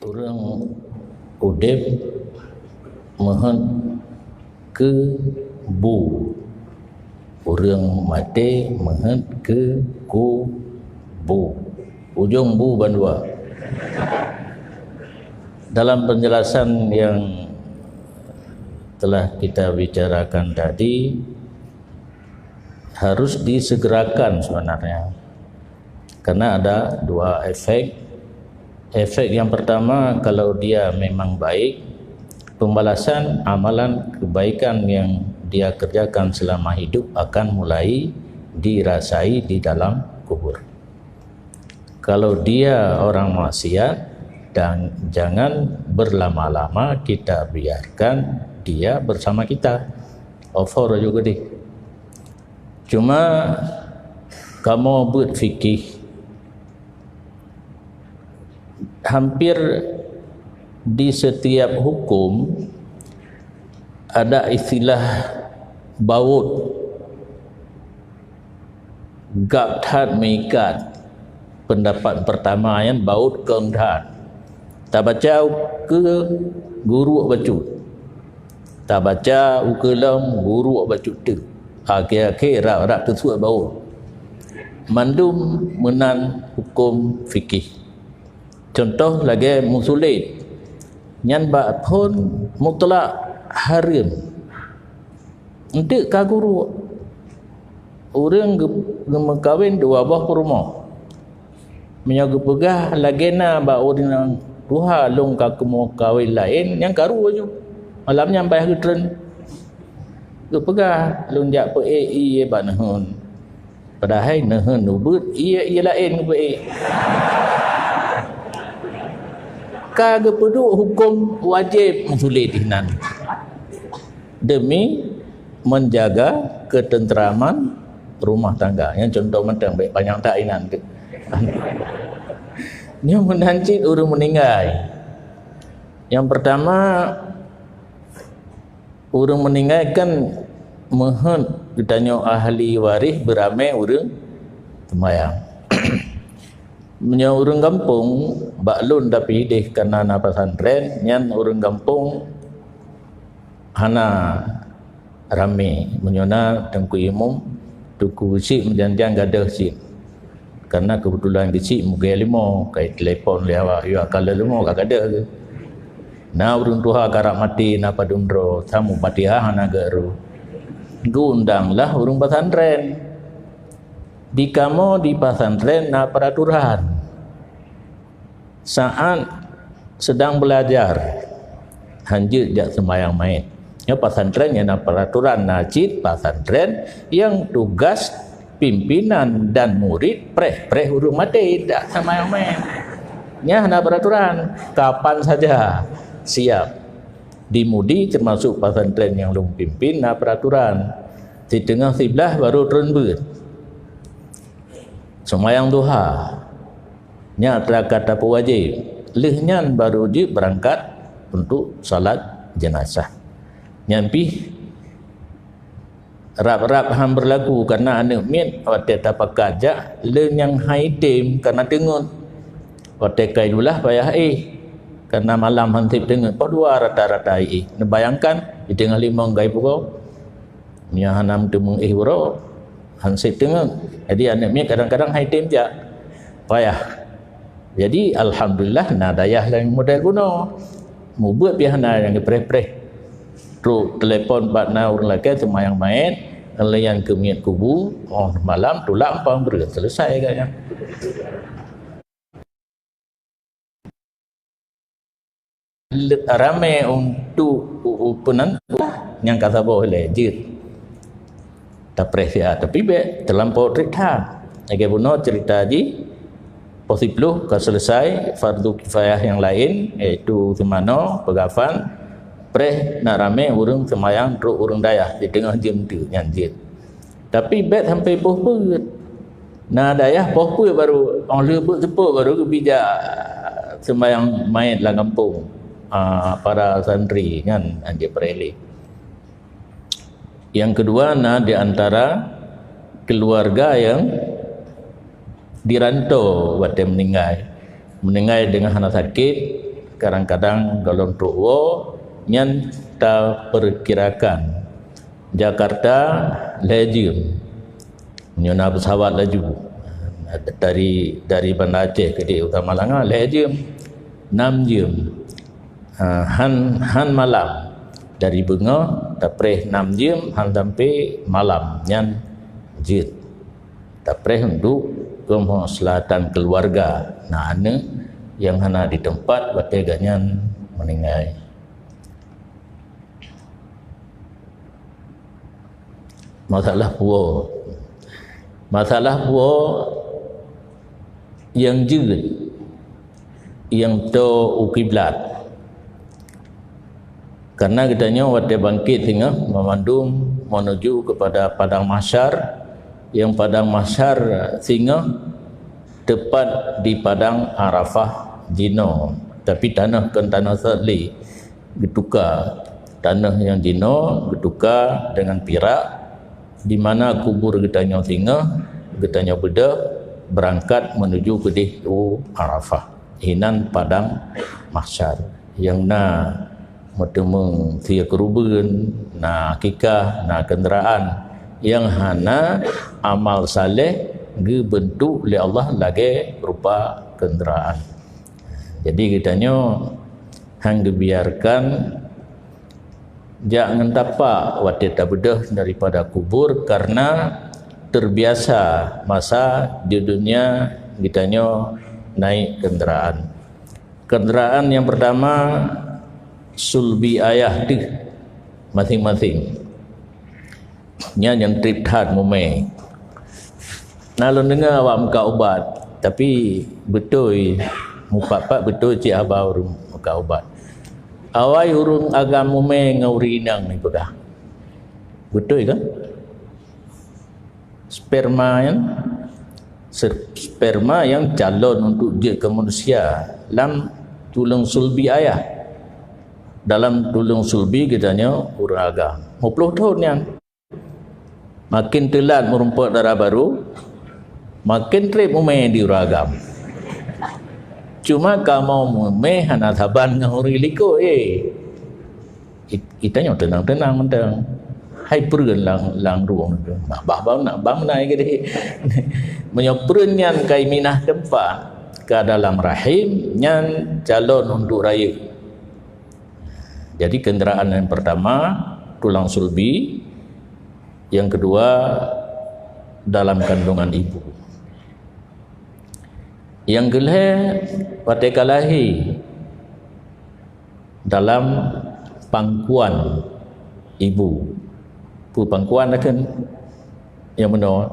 Orang udip mohon ke bu, orang mati mohon ke bu, ujung bu bandua. Dalam penjelasan yang telah kita bicarakan tadi, harus disegerakan sebenarnya, karena ada dua efek. Efek yang pertama, kalau dia memang baik, pembalasan amalan kebaikan yang dia kerjakan selama hidup akan mulai dirasai di dalam kubur. Kalau dia orang maksiat, dan jangan berlama-lama kita biarkan dia bersama kita. Offer juga deh. Cuma kamu buat fikih, hampir di setiap hukum ada istilah baut, gap that mikat. Pendapat pertama yang baut keng that, tak baca ke guru bacut, tak baca ukelam guru bacut tu, akhir-akhir rak tersuat baut. Mandum menan hukum fikih. Contoh lagi musulit, nyan ba pun mutlak haram. Untuk ka guru, orang gemekawin dua buah kurma, menyaga pegah lagi na ba orang tuha long ka kemu kawin lain yang karu aju. Malamnya bayar getren. Ke pegah long jak pe iya ba nahun. Padahal nahun ubut iya lain pe. Kagak perlu hukum wajib musulit ihnan demi menjaga ketenteraman rumah tangga. Yang contoh mentang baik banyak tak inan tu. Dia menancit orang meninggal. Yang pertama, orang meninggal kan mohon ditanya ahli waris beramai orang sembahyang. Nya orang kampung baklun tapi hidih karena na pesantren, nyan orang kampung hana rame menyona tengku imum tuku si menjanjang gadah si, karena kebetulan di si muga limo kai telefon lewa yo akal limo kagak ada ke na urun tuha karak mati na padundro samu patiha hana garu gundanglah urung pesantren. Di kamu di pesantren na peraturan saat sedang belajar hanjir jak sembahyang main. Ya pesantren yang na peraturan najid pesantren yang tugas pimpinan dan murid preh urung mati tak sembahyang main. Ya na peraturan kapan saja siap dimudi, termasuk pesantren yang belum pimpin na peraturan di tengah sebelah baru turun ber sembahyang duha nya telah kata pewajib lehnya baru je berangkat untuk salat jenazah. Nyampi rap-rap ham berlaku karena anak mit waktu tapak kajak le yang haidim karena dengut waktu kaidulah payah karena malam hantip dengut dua rata-rata bayangkan di tengah limang gai pukau nya hanam temung bro hansip dengut. Jadi anak mi kadang-kadang haidim je payah. Jadi alhamdulillah na dayah yang model guna mu buat pihana yang dipreh-preh tru telefon partner orang lelaki sembahyang main yang kemiat kubu malam tulak pang ber selesai kayaknya. Ramai untuk penentu yang kata boleh jir tak presia tapi be terlampau cerita lagi bunuh cerita di posiblu kalau selesai fardu kifayah yang lain iaitu semano pegafan preh nak rame urang semayang teruk urang dayah di tengah jam tu nyanjit tapi bet sampai pohput na dayah pohput baru orang lebut sepuk baru bijak semayang main dalam kampung para santri kan anjir pereli. Yang kedua, di antara keluarga yang dirantau waktu meninggal dengan anak sakit kadang-kadang kalau untuk nyan ta perkirakan Jakarta lejum nyona pesawat laju dari Bandar Aceh ke di Utama Langah lejum 6 jam. Han malam dari Bunga tapreh 6 jam han sampai malam nyan jid tapreh untuk kemaslahatan keluarga nah ane yang hana di tempat bateganyan meninggal. Masalah puo yang jid yang to ukiblat karena kitanya waktu bangkit hingga memandung menuju kepada padang mahsyar yang padang mahsyar sehingga tepat di padang Arafah Jino tapi tanah kan tanah Sadli getuka tanah yang Jino getuka dengan Perak di mana kubur getanya singa getanya beda berangkat menuju ke di Arafah hinan padang mahsyar yang na bertemu sia kerubun na akikah na kenderaan yang hana amal saleh ge bentuk oleh Allah lagi berupa kenderaan. Jadi kitanya hang dibiarkan jangan tapak watita bedah daripada kubur karena terbiasa masa di dunia kitanya naik kenderaan. Kenderaan yang pertama sulbi ayah di masing-masing. Nya yang trip hat mume. Nalon dengar awak muka ubat tapi betul muka betul cik abau muka ubat. Awai urung agam mume ngauri inang ni pegah. Betul kan? Sperma yang calon untuk dia ke manusia dalam tulang sulbi ayah. Dalam tulang sulbi kitanya urang agam. 50 tahun yang makin telat merumput darah baru, makin trip mume di urang agam. Cuma kamu mume hana saban ngahuri liko itanya tenang-tenang mentang hai perun lang ruang tu bah nak bang naik ke menyopren nyan kai minah tempat ke dalam rahim nyan calon untuk raya. Jadi kenderaan yang pertama tulang sulbi, yang kedua dalam kandungan ibu. Yang gelhe wateka lahi dalam pangkuan ibu. Pu pangkuan akan yang mana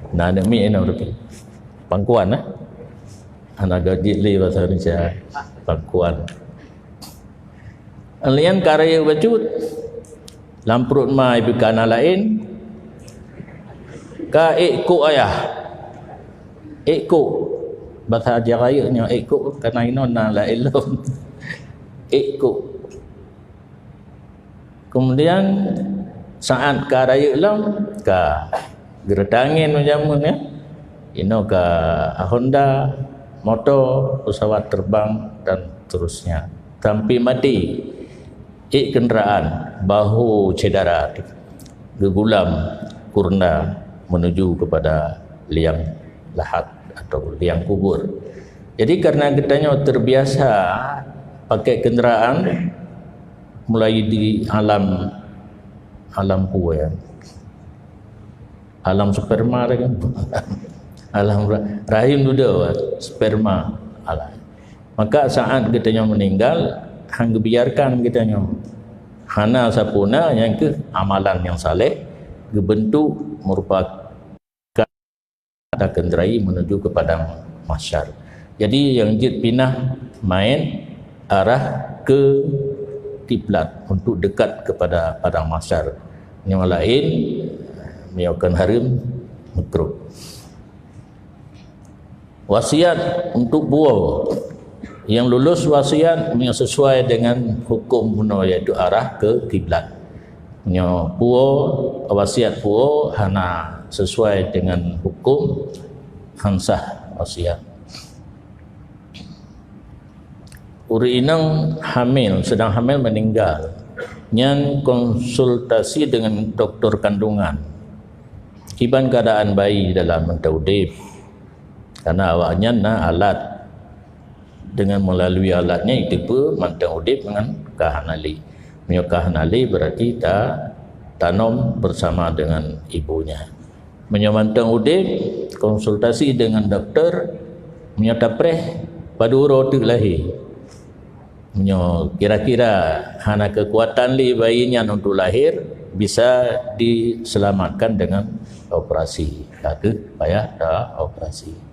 nah nak mi ena berapa pangkuan anak gaji li bahasa Indonesia pangkuan alian karya bacut lamprut mai bikana lain ka ikku ayah ikku bahasa jarayanya ikku kana ino na la elom ikku kemudian saat karaya lam ka geretangin menjamun ya ino ka Honda motor pesawat terbang dan terusnya sampai mati kenderaan bahu cedera gegulam kurna menuju kepada liang lahat atau liang kubur. Jadi karena kitanya terbiasa pakai kenderaan mulai di alam ya, alam sperma kan, alam rahim duda sperma alam. Maka saat kitanya meninggal, hang biarkan kitanya hana sapuna yang ke amalan yang saleh gebentuk merupakan ada kenderai menuju ke padang mahsyar. Jadi yang jid pinah main arah ke kiblat untuk dekat kepada padang mahsyar. Yang lain melakukan haram makruh. Wasiat untuk buah yang lulus wasiat yang sesuai dengan hukum kuno iaitu arah ke kiblat. Nya buah wasiat buah hana sesuai dengan hukum hansah wasiat. uri inang hamil, sedang hamil meninggal, nyan konsultasi dengan doktor kandungan kiban keadaan bayi dalam mentaudip, karena awaknya na alat, dengan melalui alatnya itu pun mentaudip dengan kahanali. Kahanali berarti tak tanam bersama dengan ibunya. Menyamantang udip konsultasi dengan doktor menyatapreh pada urotik lahir. Kira-kira hana kekuatan li bayinya untuk lahir bisa diselamatkan dengan operasi. Kata payah dah operasi.